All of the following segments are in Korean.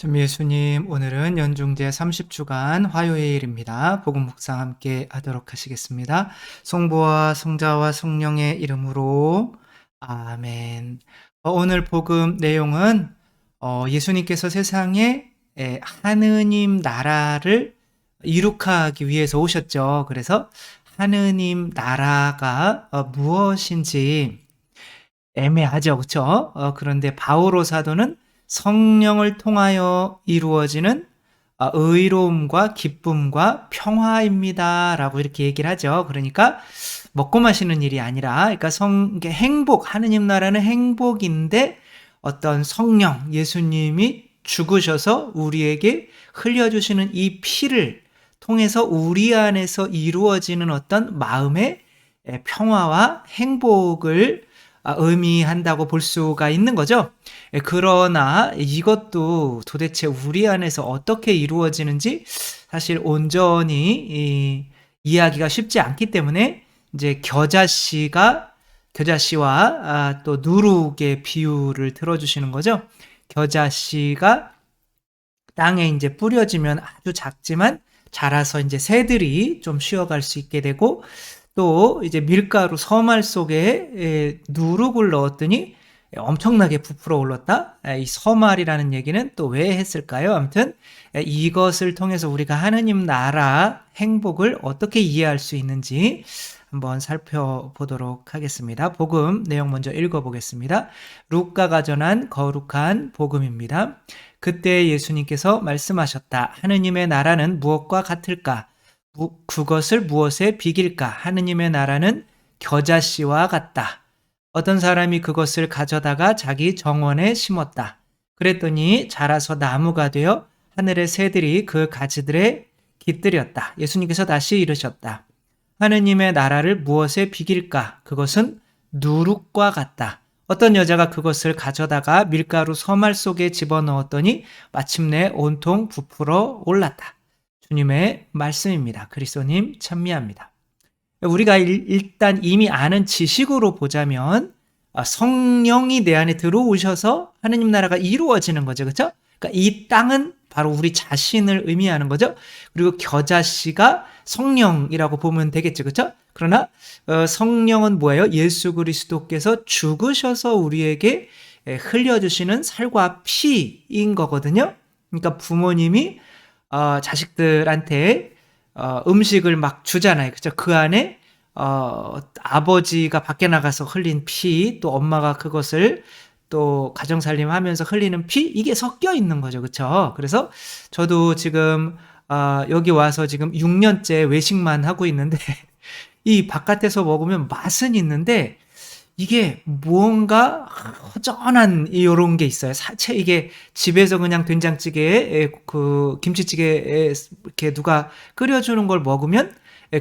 전 예수님, 오늘은 연중제 30주간 화요일입니다. 복음 묵상 함께 하도록 하시겠습니다. 성부와 성자와 성령의 이름으로 아멘. 오늘 복음 내용은 예수님께서 세상에 하느님 나라를 이룩하기 위해서 오셨죠. 그래서 하느님 나라가 무엇인지 애매하죠. 그렇죠? 그런데 바오로 사도는 성령을 통하여 이루어지는 의로움과 기쁨과 평화입니다라고 이렇게 얘기를 하죠. 그러니까 먹고 마시는 일이 아니라, 그러니까 이게 행복, 하느님 나라는 행복인데 어떤 성령, 예수님이 죽으셔서 우리에게 흘려주시는 이 피를 통해서 우리 안에서 이루어지는 어떤 마음의 평화와 행복을 의미한다고 볼 수가 있는 거죠. 그러나 이것도 도대체 우리 안에서 어떻게 이루어지는지 사실 온전히 이해하기가 쉽지 않기 때문에 이제 겨자씨와 또 누룩의 비유를 들어주시는 거죠. 겨자씨가 땅에 이제 뿌려지면 아주 작지만 자라서 이제 새들이 좀 쉬어갈 수 있게 되고, 또 이제 밀가루 서말 속에 누룩을 넣었더니 엄청나게 부풀어 올랐다. 이 서말이라는 얘기는 또 왜 했을까요? 아무튼 이것을 통해서 우리가 하느님 나라 행복을 어떻게 이해할 수 있는지 한번 살펴보도록 하겠습니다. 복음 내용 먼저 읽어보겠습니다. 루카가 전한 거룩한 복음입니다. 그때 예수님께서 말씀하셨다. 하느님의 나라는 무엇과 같을까? 그것을 무엇에 비길까? 하느님의 나라는 겨자씨와 같다. 어떤 사람이 그것을 가져다가 자기 정원에 심었다. 그랬더니 자라서 나무가 되어 하늘의 새들이 그 가지들에 깃들였다. 예수님께서 다시 이르셨다. 하느님의 나라를 무엇에 비길까? 그것은 누룩과 같다. 어떤 여자가 그것을 가져다가 밀가루 서말 속에 집어넣었더니 마침내 온통 부풀어 올랐다. 주님의 말씀입니다. 그리스도님 찬미합니다. 우리가 일단 이미 아는 지식으로 보자면 성령이 내 안에 들어오셔서 하느님 나라가 이루어지는 거죠. 그렇죠? 그러니까 이 땅은 바로 우리 자신을 의미하는 거죠. 그리고 겨자씨가 성령이라고 보면 되겠죠. 그렇죠? 그러나 성령은 뭐예요? 예수 그리스도께서 죽으셔서 우리에게 흘려주시는 살과 피인 거거든요. 그러니까 부모님이 자식들한테 음식을 막 주잖아요. 그죠? 그 안에 아버지가 밖에 나가서 흘린 피, 또 엄마가 그것을 또 가정살림 하면서 흘리는 피, 이게 섞여 있는 거죠. 그쵸? 그래서 저도 지금 여기 와서 지금 6년째 외식만 하고 있는데 이 바깥에서 먹으면 맛은 있는데 이게 무언가 허전한 이런 게 있어요. 이게 집에서 그냥 된장찌개에 그 김치찌개에 이렇게 누가 끓여주는 걸 먹으면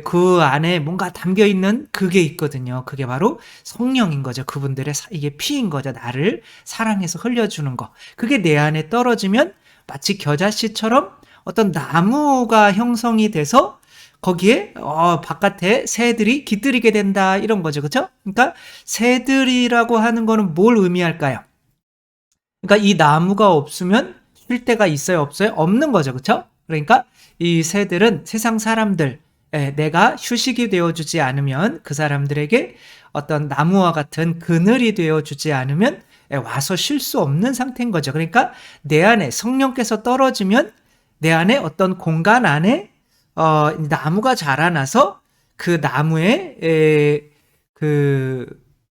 그 안에 뭔가 담겨 있는 그게 있거든요. 그게 바로 성령인 거죠. 그분들의 이게 피인 거죠. 나를 사랑해서 흘려주는 거. 그게 내 안에 떨어지면 마치 겨자씨처럼 어떤 나무가 형성이 돼서 거기에 바깥에 새들이 깃들이게 된다, 이런 거죠. 그렇죠? 그러니까 새들이라고 하는 거는 뭘 의미할까요? 그러니까 이 나무가 없으면 쉴 데가 있어요, 없어요? 없는 거죠. 그렇죠? 그러니까 이 새들은 세상 사람들, 내가 휴식이 되어주지 않으면, 그 사람들에게 어떤 나무와 같은 그늘이 되어주지 않으면 와서 쉴 수 없는 상태인 거죠. 그러니까 내 안에 성령께서 떨어지면 내 안에 어떤 공간 안에 나무가 자라나서 그 나무에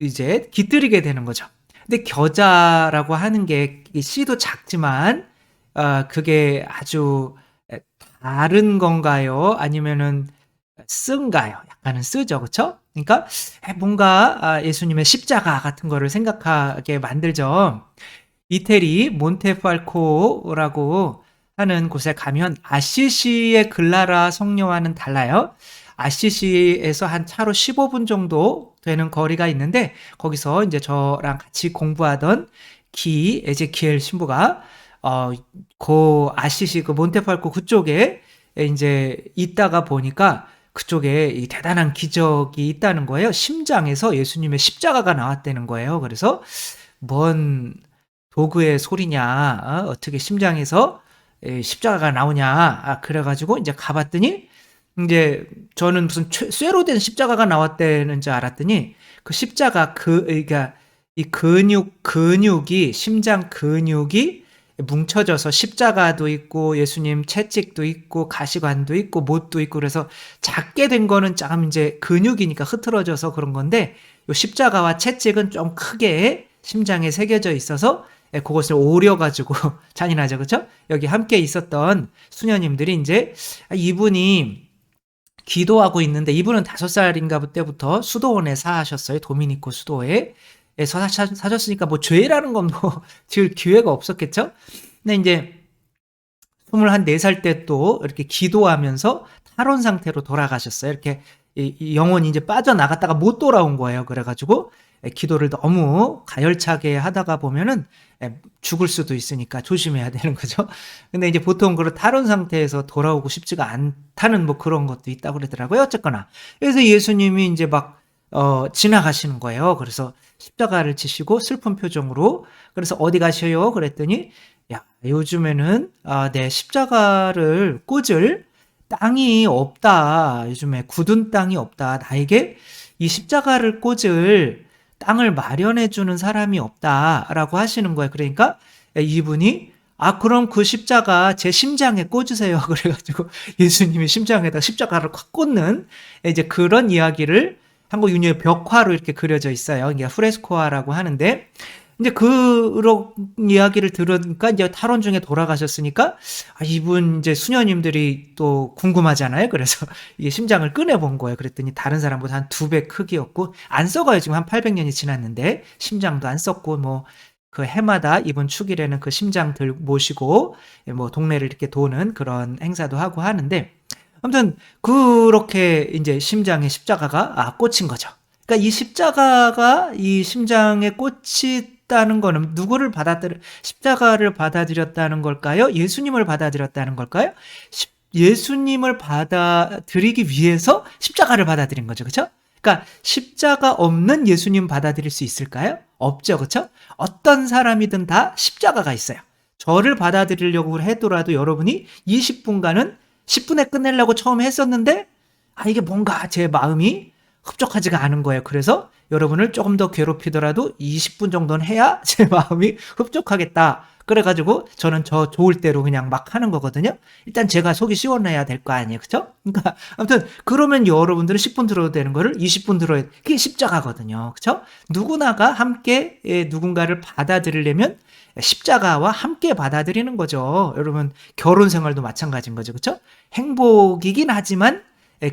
이제 깃들이게 되는 거죠. 근데 겨자라고 하는 게 씨도 작지만 그게 아주 다른 건가요? 아니면은 쓴가요? 약간은 쓰죠, 그렇죠? 그러니까 뭔가 예수님의 십자가 같은 거를 생각하게 만들죠. 이태리 몬테팔코라고 하는 곳에 가면 아시시의 글라라 성녀와는 달라요. 아시시에서 한 차로 15분 정도 되는 거리가 있는데, 거기서 이제 저랑 같이 공부하던 에제키엘 신부가 그 아시시 그 몬테팔코 그쪽에 이제 있다가 보니까 그쪽에 이 대단한 기적이 있다는 거예요. 심장에서 예수님의 십자가가 나왔다는 거예요. 그래서 먼 도구의 소리냐, 어떻게 심장에서 십자가가 나오냐, 그래가지고 이제 가봤더니 이제 저는 무슨 쇠로 된 십자가가 나왔다는 줄 알았더니 그 십자가 그러니까 이 근육이 심장 근육이 뭉쳐져서 십자가도 있고 예수님 채찍도 있고 가시관도 있고 못도 있고 그래서 작게 된 거는 참 이제 근육이니까 흐트러져서 그런 건데 요 십자가와 채찍은 좀 크게 심장에 새겨져 있어서 그것을 오려가지고 잔인하죠, 그렇죠? 여기 함께 있었던 수녀님들이 이제 이분이 기도하고 있는데 이분은 5살인가 때부터 수도원에 사셨어요. 도미니코 수도에. 에서 사셨으니까 뭐 죄라는 건 뭐 지을 기회가 없었겠죠? 근데 이제 24살 때 또 이렇게 기도하면서 탈원 상태로 돌아가셨어요. 이렇게 이 영혼이 이제 빠져나갔다가 못 돌아온 거예요. 그래가지고 기도를 너무 가열차게 하다가 보면은 죽을 수도 있으니까 조심해야 되는 거죠. 근데 이제 보통 그런 탈원 상태에서 돌아오고 싶지가 않다는 뭐 그런 것도 있다고 그러더라고요. 어쨌거나. 그래서 예수님이 이제 막 지나가시는 거예요. 그래서 십자가를 지시고 슬픈 표정으로 그래서 어디 가셔요? 그랬더니 야 요즘에는 내 십자가를 꽂을 땅이 없다. 요즘에 굳은 땅이 없다. 나에게 이 십자가를 꽂을 땅을 마련해 주는 사람이 없다라고 하시는 거예요. 그러니까 이분이 그럼 그 십자가 제 심장에 꽂으세요. 그래가지고 예수님이 심장에다 십자가를 콱 꽂는 이제 그런 이야기를 한국 유니의 벽화로 이렇게 그려져 있어요. 이게 프레스코화라고 하는데 이제 그런 이야기를 들으니까 이제 탈원 중에 돌아가셨으니까 이분 이제 수녀님들이 또 궁금하잖아요. 그래서 이게 심장을 꺼내 본 거예요. 그랬더니 다른 사람보다 한 2배 크기였고 안 썩어요. 지금 한 800년이 지났는데 심장도 안 썩고 뭐 그 해마다 이번 축일에는 그 심장들 모시고 뭐 동네를 이렇게 도는 그런 행사도 하고 하는데 아무튼 그렇게 이제 심장에 십자가가 꽂힌 거죠. 그러니까 이 십자가가 이 심장에 꽂혔다는 거는 누구를 십자가를 받아들였다는 걸까요? 예수님을 받아들였다는 걸까요? 예수님을 받아들이기 위해서 십자가를 받아들인 거죠. 그렇죠? 그러니까 십자가 없는 예수님 받아들일 수 있을까요? 없죠. 그렇죠? 어떤 사람이든 다 십자가가 있어요. 저를 받아들이려고 해도라도 여러분이 20분간은 10분에 끝내려고 처음 했었는데 이게 뭔가 제 마음이 흡족하지가 않은 거예요. 그래서 여러분을 조금 더 괴롭히더라도 20분 정도는 해야 제 마음이 흡족하겠다. 그래가지고 저는 저 좋을 대로 그냥 막 하는 거거든요. 일단 제가 속이 시원해야 될 거 아니에요. 그쵸? 그러니까 아무튼 그러면 여러분들은 10분 들어도 되는 거를 20분 들어야 그게 십자가거든요. 그쵸? 누구나가 함께 누군가를 받아들이려면 십자가와 함께 받아들이는 거죠. 여러분 결혼 생활도 마찬가지인 거죠. 그렇죠? 행복이긴 하지만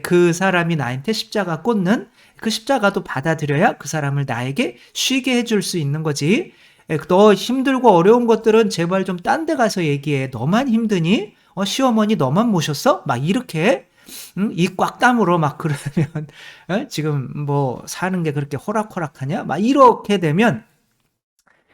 그 사람이 나한테 십자가 꽂는 그 십자가도 받아들여야 그 사람을 나에게 쉬게 해줄 수 있는 거지. 너 힘들고 어려운 것들은 제발 좀 딴 데 가서 얘기해. 너만 힘드니? 시어머니 너만 모셨어? 막 이렇게 입 꽉 다물어 막 그러면 지금 뭐 사는 게 그렇게 호락호락하냐? 막 이렇게 되면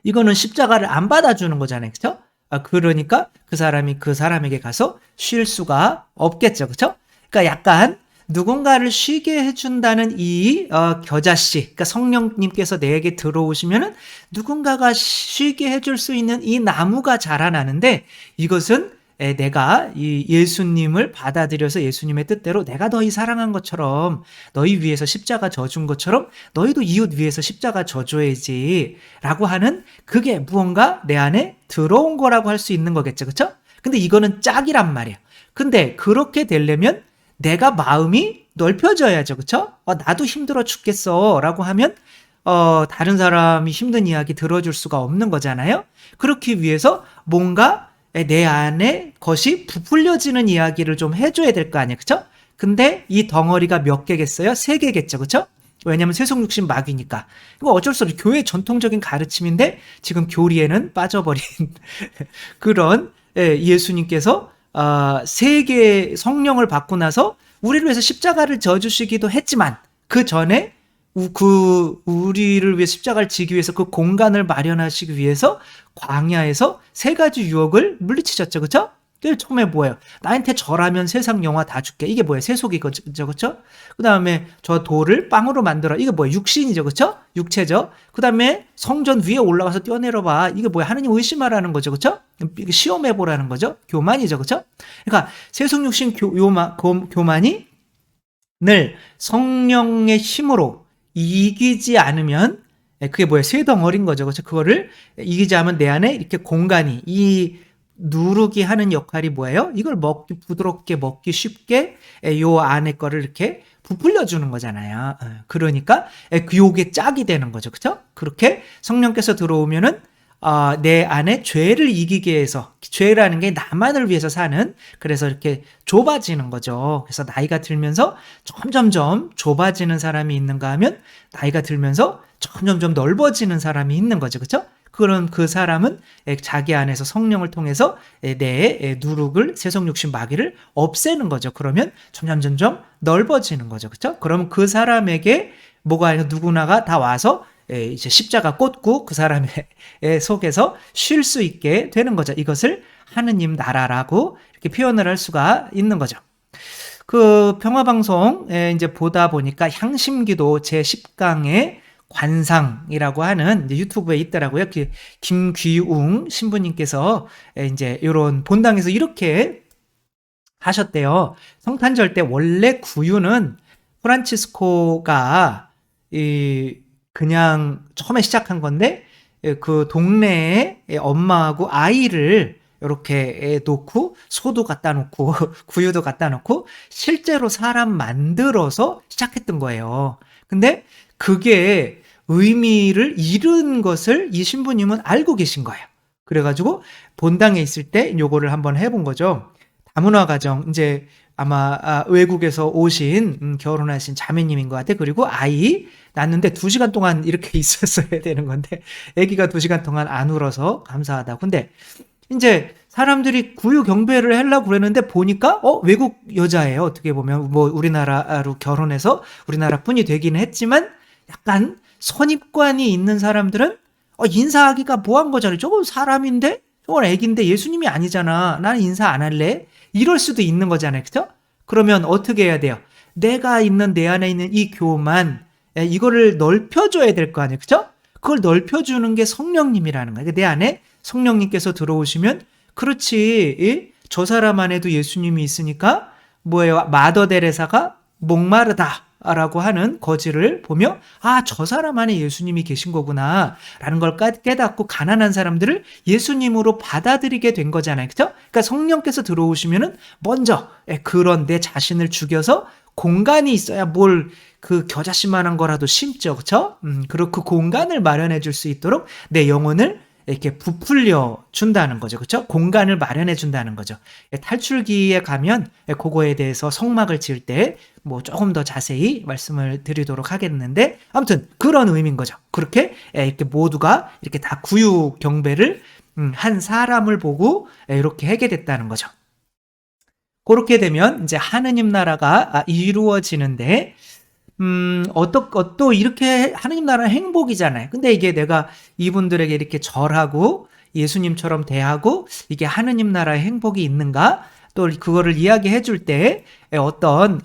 이거는 십자가를 안 받아주는 거잖아요. 그쵸? 그러니까 그 사람이 그 사람에게 가서 쉴 수가 없겠죠. 그쵸? 그러니까 약간 누군가를 쉬게 해준다는 이 겨자씨, 그러니까 성령님께서 내게 들어오시면은 누군가가 쉬게 해줄 수 있는 이 나무가 자라나는데 이것은 내가 이 예수님을 받아들여서 예수님의 뜻대로 내가 너희 사랑한 것처럼 너희 위해서 십자가 져준 것처럼 너희도 이웃 위해서 십자가 져줘야지 라고 하는 그게 무언가 내 안에 들어온 거라고 할 수 있는 거겠죠. 그쵸? 근데 이거는 짝이란 말이에요. 근데 그렇게 되려면 내가 마음이 넓혀져야죠. 그쵸? 나도 힘들어 죽겠어 라고 하면 다른 사람이 힘든 이야기 들어줄 수가 없는 거잖아요. 그렇기 위해서 뭔가 내 안에 것이 부풀려지는 이야기를 좀 해줘야 될 거 아니에요. 그쵸? 근데 이 덩어리가 몇 개겠어요? 3개겠죠. 그쵸? 왜냐면 세속육신 마귀니까. 이거 어쩔 수 없이 교회 전통적인 가르침인데 지금 교리에는 빠져버린 그런 예수님께서 3개의 성령을 받고 나서 우리를 위해서 십자가를 져주시기도 했지만 그 전에 우리를 위해 십자가를 지기 위해서 그 공간을 마련하시기 위해서 광야에서 3가지 유혹을 물리치셨죠. 그쵸? 제일 처음에 뭐예요? 나한테 절하면 세상 영화 다 줄게. 이게 뭐예요? 세속이죠, 그렇죠? 그 다음에 저 돌을 빵으로 만들어. 이게 뭐예요? 육신이죠, 그렇죠? 육체죠. 그 다음에 성전 위에 올라가서 뛰어내려봐. 이게 뭐예요? 하느님 의심하라는 거죠, 그렇죠? 시험해보라는 거죠. 교만이죠, 그렇죠? 그러니까 세속 육신 교만이 늘 성령의 힘으로 이기지 않으면 그게 뭐예요? 쇠덩어리인 거죠. 그렇죠? 그거를 이기지 않으면 내 안에 이렇게 공간이 이 누르기 하는 역할이 뭐예요? 이걸 부드럽게 먹기 쉽게 요 안에 거를 이렇게 부풀려 주는 거잖아요. 그러니까 그 요게 짝이 되는 거죠. 그렇죠? 그렇게 성령께서 들어오면은 내 안에 죄를 이기게 해서, 죄라는 게 나만을 위해서 사는, 그래서 이렇게 좁아지는 거죠. 그래서 나이가 들면서 점점점 좁아지는 사람이 있는가 하면 나이가 들면서 점점점 넓어지는 사람이 있는 거죠. 그렇죠? 그런 그 사람은 자기 안에서 성령을 통해서 내 누룩을, 세속육신 마귀를 없애는 거죠. 그러면 점점 넓어지는 거죠. 그렇죠? 그러면 그 사람에게 뭐가 누구나가 다 와서 이제 십자가 꽂고 그 사람의 속에서 쉴 수 있게 되는 거죠. 이것을 하느님 나라라고 이렇게 표현을 할 수가 있는 거죠. 그 평화방송 이제 보다 보니까 향심기도 제10강의 관상이라고 하는 이제 유튜브에 있더라고요. 그 김귀웅 신부님께서 이제 이런 본당에서 이렇게 하셨대요. 성탄절 때 원래 구유는 프란치스코가 그냥 처음에 시작한 건데 그 동네에 엄마하고 아이를 이렇게 놓고 소도 갖다 놓고 구유도 갖다 놓고 실제로 사람 만들어서 시작했던 거예요. 근데 그게 의미를 잃은 것을 이 신부님은 알고 계신 거예요. 그래가지고 본당에 있을 때 요거를 한번 해본 거죠. 다문화 가정, 이제 아마 외국에서 오신 결혼하신 자매님인 것 같아. 그리고 아이 낳는데 2시간 동안 이렇게 있었어야 되는 건데 아기가 2시간 동안 안 울어서 감사하다고. 근데 이제 사람들이 구유 경배를 하려고 그랬는데 보니까 외국 여자예요. 어떻게 보면 뭐 우리나라로 결혼해서 우리나라 분이 되기는 했지만 약간 선입관이 있는 사람들은 인사하기가 뭐한 거잖아요. 저건 사람인데 저건 애기인데 예수님이 아니잖아. 나는 인사 안 할래. 이럴 수도 있는 거잖아요. 그렇죠? 그러면 어떻게 해야 돼요? 내가 있는 내 안에 있는 이 교만 이거를 넓혀줘야 될 거 아니에요. 그렇죠? 그걸 넓혀주는 게 성령님이라는 거예요. 내 안에 성령님께서 들어오시면 그렇지. 저 사람 안에도 예수님이 있으니까 뭐예요? 마더 데레사가 목마르다 라고 하는 거지를 보며 저 사람 안에 예수님이 계신 거구나 라는 걸 깨닫고 가난한 사람들을 예수님으로 받아들이게 된 거잖아요. 그렇죠? 그러니까 성령께서 들어오시면은 먼저 그런 내 자신을 죽여서 공간이 있어야 뭘 그 겨자씨만한 거라도 심죠. 그렇죠? 그리고 그 공간을 마련해 줄 수 있도록 내 영혼을 이렇게 부풀려 준다는 거죠. 그렇죠? 공간을 마련해 준다는 거죠. 탈출기에 가면 그거에 대해서 성막을 지을 때 뭐 조금 더 자세히 말씀을 드리도록 하겠는데 아무튼 그런 의미인 거죠. 그렇게 이렇게 모두가 이렇게 다 구유 경배를 한 사람을 보고 이렇게 하게 됐다는 거죠. 그렇게 되면 이제 하느님 나라가 이루어지는데 또 이렇게 하느님 나라는 행복이잖아요. 근데 이게 내가 이분들에게 이렇게 절하고 예수님처럼 대하고 이게 하느님 나라의 행복이 있는가? 또 그거를 이야기해 줄 때 어떤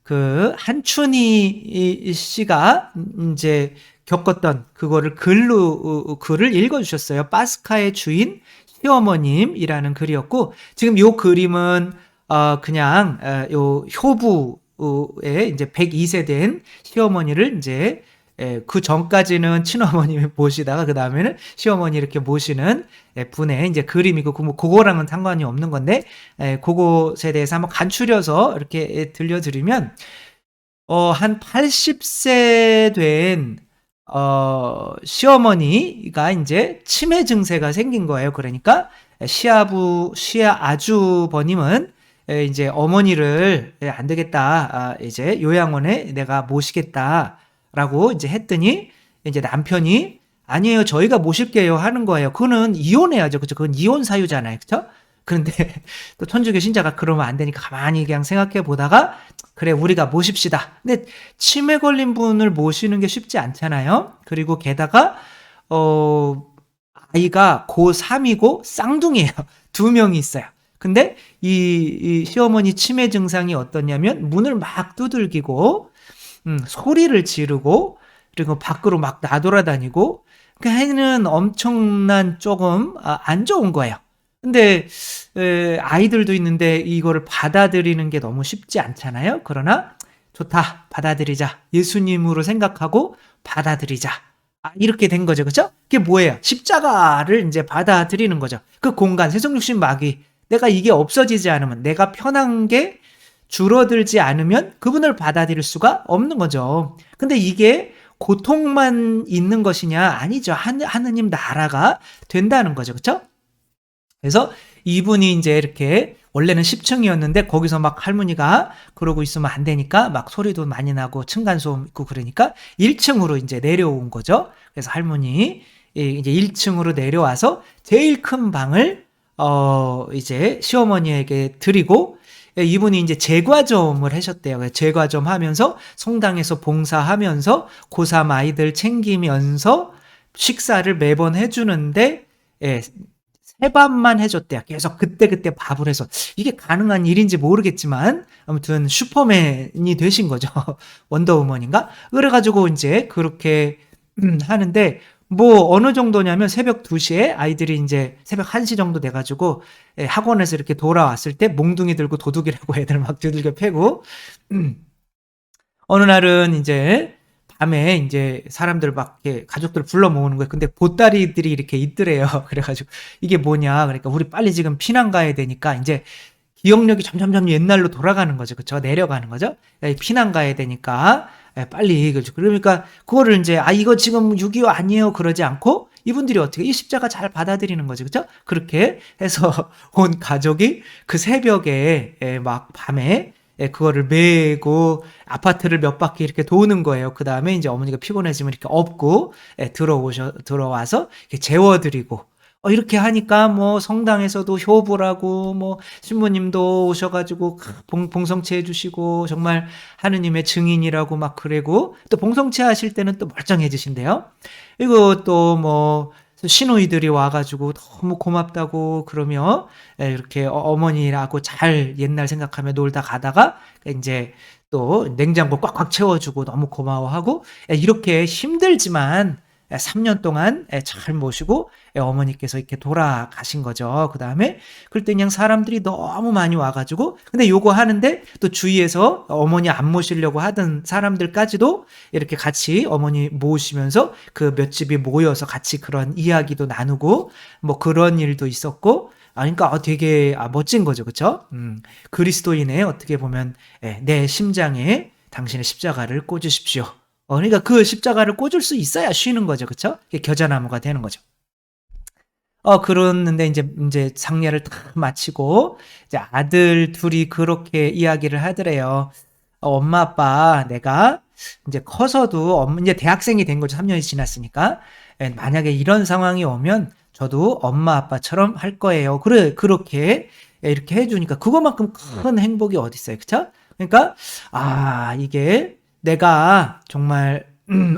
그 한춘희 씨가 이제 겪었던 그거를 글을 읽어 주셨어요. 파스카의 주인 시어머님이라는 글이었고 지금 요 그림은 그냥 요 효부의 이제 102세 된 시어머니를 이제 그 전까지는 친어머님이 모시다가 그 다음에는 시어머니 이렇게 모시는 분의 이제 그림이고 그거랑은 상관이 없는 건데 그것에 대해서 한번 간추려서 이렇게 들려드리면 한 80세 된 시어머니가 이제 치매 증세가 생긴 거예요. 그러니까 시아주버님은 이제 어머니를 안 되겠다. 이제 요양원에 내가 모시겠다라고 이제 했더니 이제 남편이 아니에요. 저희가 모실게요 하는 거예요. 그거는 이혼해야죠. 그렇죠? 그건 이혼 사유잖아요. 그렇죠? 그런데 또 천주교 신자가 그러면 안 되니까 가만히 그냥 생각해 보다가 그래 우리가 모십시다. 근데 치매 걸린 분을 모시는 게 쉽지 않잖아요. 그리고 게다가 아이가 고3이고 쌍둥이에요. 2명이 있어요. 근데 이 시어머니 치매 증상이 어떠냐면 문을 막 두들기고 소리를 지르고 그리고 밖으로 막 나돌아다니고 그 해는 엄청난 조금 안 좋은 거예요. 근데 아이들도 있는데 이거를 받아들이는 게 너무 쉽지 않잖아요. 그러나 좋다, 받아들이자. 예수님으로 생각하고 받아들이자. 이렇게 된 거죠. 그죠? 그게 뭐예요? 십자가를 이제 받아들이는 거죠. 그 공간, 세속육신 마귀. 내가 이게 없어지지 않으면, 내가 편한 게 줄어들지 않으면 그분을 받아들일 수가 없는 거죠. 근데 이게 고통만 있는 것이냐? 아니죠. 하느님 나라가 된다는 거죠. 그쵸? 그래서 이분이 이제 이렇게 원래는 10층이었는데 거기서 막 할머니가 그러고 있으면 안 되니까 막 소리도 많이 나고 층간소음 있고 그러니까 1층으로 이제 내려온 거죠. 그래서 할머니 이제 1층으로 내려와서 제일 큰 방을 이제 시어머니에게 드리고 이분이 이제 제과점을 하셨대요. 제과점 하면서 성당에서 봉사하면서 고3 아이들 챙기면서 식사를 매번 해주는데 예, 세 밥만 해줬대요. 계속 그때그때 밥을 해서. 이게 가능한 일인지 모르겠지만, 아무튼 슈퍼맨이 되신 거죠. 원더우먼인가? 그래가지고 이제 그렇게 하는데, 뭐 어느 정도냐면 새벽 2시에 아이들이 이제 새벽 1시 정도 돼가지고 학원에서 이렇게 돌아왔을 때 몽둥이 들고 도둑이라고 애들 막 두들겨 패고, 어느 날은 이제 밤에 이제 사람들 막 이렇게 가족들 불러 모으는 거예요. 근데 보따리들이 이렇게 있더래요. 그래가지고 이게 뭐냐? 그러니까 우리 빨리 지금 피난 가야 되니까 이제 기억력이 점점점 옛날로 돌아가는 거죠. 그쵸? 내려가는 거죠. 피난 가야 되니까 빨리. 그렇죠. 그러니까 그거를 이제 이거 지금 6.25 아니에요. 그러지 않고 이분들이 어떻게 이 십자가 잘 받아들이는 거죠. 그쵸? 그렇게 해서 온 가족이 그 새벽에 막 밤에 그거를 메고 아파트를 몇 바퀴 이렇게 도는 거예요. 그 다음에 이제 어머니가 피곤해지면 이렇게 업고 들어와서 이렇게 재워드리고 이렇게 하니까 뭐 성당에서도 효부라고 뭐 신부님도 오셔가지고 봉성체 해주시고 정말 하느님의 증인이라고 막 그러고 또 봉성체 하실 때는 또 멀쩡해지신대요. 그리고 또 뭐 시누이들이 와가지고 너무 고맙다고 그러며 이렇게 어머니라고 잘 옛날 생각하며 놀다 가다가 이제 또 냉장고 꽉꽉 채워주고 너무 고마워하고 이렇게 힘들지만 3년 동안 잘 모시고 어머니께서 이렇게 돌아가신 거죠. 그 다음에 그때 그냥 사람들이 너무 많이 와가지고 근데 요거 하는데 또 주위에서 어머니 안 모시려고 하던 사람들까지도 이렇게 같이 어머니 모시면서 그 몇 집이 모여서 같이 그런 이야기도 나누고 뭐 그런 일도 있었고 그러니까 되게 멋진 거죠. 그쵸? 그리스도인의 어떻게 보면 내 심장에 당신의 십자가를 꽂으십시오. 그러니까 그 십자가를 꽂을 수 있어야 쉬는 거죠. 그쵸? 그게 겨자나무가 되는 거죠. 그러는데 이제 상례를 다 마치고 이제 아들 둘이 그렇게 이야기를 하더래요. 엄마 아빠 내가 이제 커서도 이제 대학생이 된 거죠. 3년이 지났으니까. 만약에 이런 상황이 오면 저도 엄마 아빠처럼 할 거예요. 그렇게 이렇게 해주니까 그거만큼 큰 행복이 어디 있어요. 그쵸? 그러니까 이게 내가 정말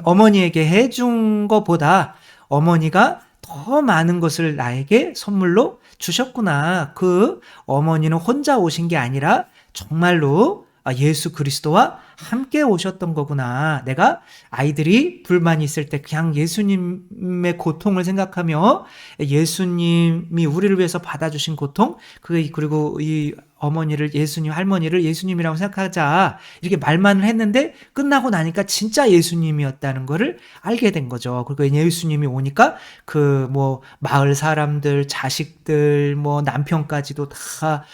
어머니에게 해준 것보다 어머니가 더 많은 것을 나에게 선물로 주셨구나. 그 어머니는 혼자 오신 게 아니라 정말로 예수 그리스도와 함께 오셨던 거구나. 내가 아이들이 불만이 있을 때 그냥 예수님의 고통을 생각하며 예수님이 우리를 위해서 받아주신 고통, 그리고 이 어머니를 할머니를 예수님이라고 생각하자. 이렇게 말만 했는데 끝나고 나니까 진짜 예수님이었다는 거를 알게 된 거죠. 그리고 예수님이 오니까 그 뭐 마을 사람들, 자식들, 뭐 남편까지도 다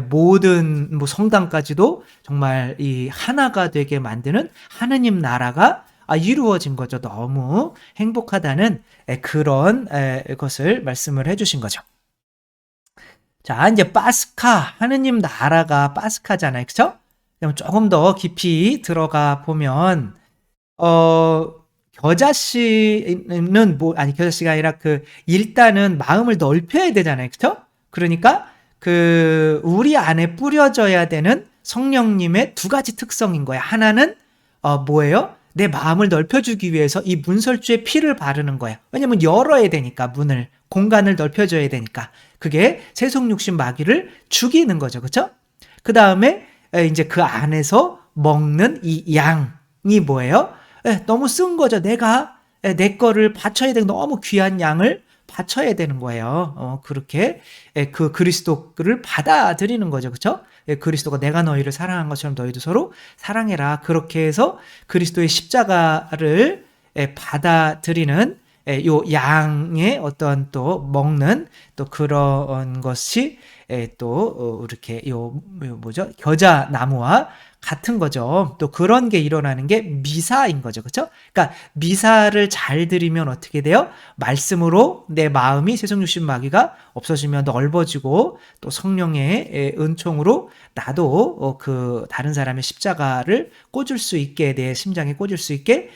모든 뭐 성당까지도 정말 이 하나가 되게 만드는 하느님 나라가 이루어진 거죠. 너무 행복하다는 그런 것을 말씀을 해주신 거죠. 자, 이제 파스카, 하느님 나라가 파스카잖아요. 그쵸? 그럼 조금 더 깊이 들어가 보면, 겨자씨는 겨자씨가 아니라 일단은 마음을 넓혀야 되잖아요. 그쵸? 그러니까, 우리 안에 뿌려져야 되는 성령님의 두 가지 특성인 거예요. 하나는, 뭐예요? 내 마음을 넓혀주기 위해서 이 문설주에 피를 바르는 거예요. 왜냐면 열어야 되니까, 문을, 공간을 넓혀줘야 되니까. 그게 세속육신 마귀를 죽이는 거죠. 그쵸? 그 다음에 이제 그 안에서 먹는 이 양이 뭐예요? 너무 쓴 거죠. 내가 내 거를 바쳐야 되는, 너무 귀한 양을 바쳐야 되는 거예요. 그렇게 그 그리스도를 받아들이는 거죠. 그쵸? 그리스도가 내가 너희를 사랑한 것처럼 너희도 서로 사랑해라. 그렇게 해서 그리스도의 십자가를 받아들이는 요 양의 어떤 또 먹는 또 그런 것이 또 이렇게 요 뭐죠? 겨자나무와 같은 거죠. 또 그런 게 일어나는 게 미사인 거죠. 그렇죠? 그러니까 미사를 잘 드리면 어떻게 돼요? 말씀으로 내 마음이 세속육신 마귀가 없어지면 넓어지고, 또 성령의 은총으로 나도 그 다른 사람의 십자가를 꽂을 수 있게, 내 심장에 꽂을 수 있게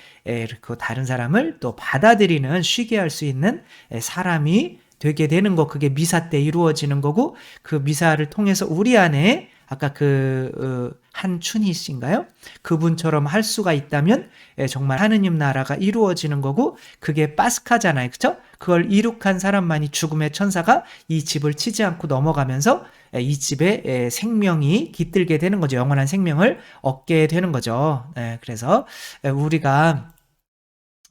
그 다른 사람을 또 받아들이는, 쉬게 할 수 있는 사람이 되게 되는 거. 그게 미사 때 이루어지는 거고, 그 미사를 통해서 우리 안에 아까 그 한춘희 씨인가요? 그분처럼 할 수가 있다면 정말 하느님 나라가 이루어지는 거고, 그게 파스카잖아요. 그쵸? 그걸 이룩한 사람만이, 죽음의 천사가 이 집을 치지 않고 넘어가면서 이 집에 생명이 깃들게 되는 거죠. 영원한 생명을 얻게 되는 거죠. 그래서 우리가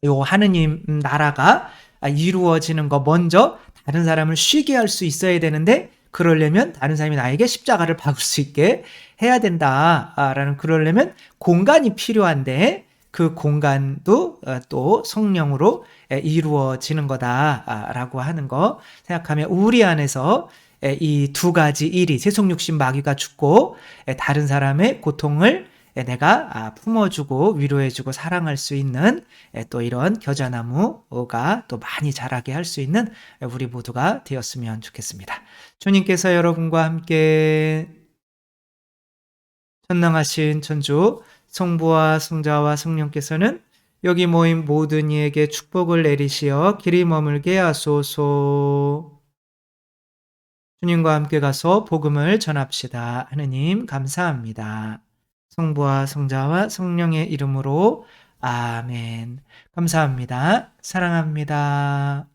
요 하느님 나라가 이루어지는 거, 먼저 다른 사람을 쉬게 할 수 있어야 되는데, 그러려면 다른 사람이 나에게 십자가를 박을 수 있게 해야 된다라는, 그러려면 공간이 필요한데, 그 공간도 또 성령으로 이루어지는 거다라고 하는 거 생각하면, 우리 안에서 이 두 가지 일이, 세속육신 마귀가 죽고 다른 사람의 고통을 내가 품어주고 위로해주고 사랑할 수 있는 또 이런 겨자나무가 또 많이 자라게 할 수 있는 우리 모두가 되었으면 좋겠습니다. 주님께서 여러분과 함께 전능하신 천주 성부와 성자와 성령께서는 여기 모인 모든 이에게 축복을 내리시어 길이 머물게 하소서. 주님과 함께 가서 복음을 전합시다. 하느님 감사합니다. 성부와 성자와 성령의 이름으로 아멘. 감사합니다. 사랑합니다.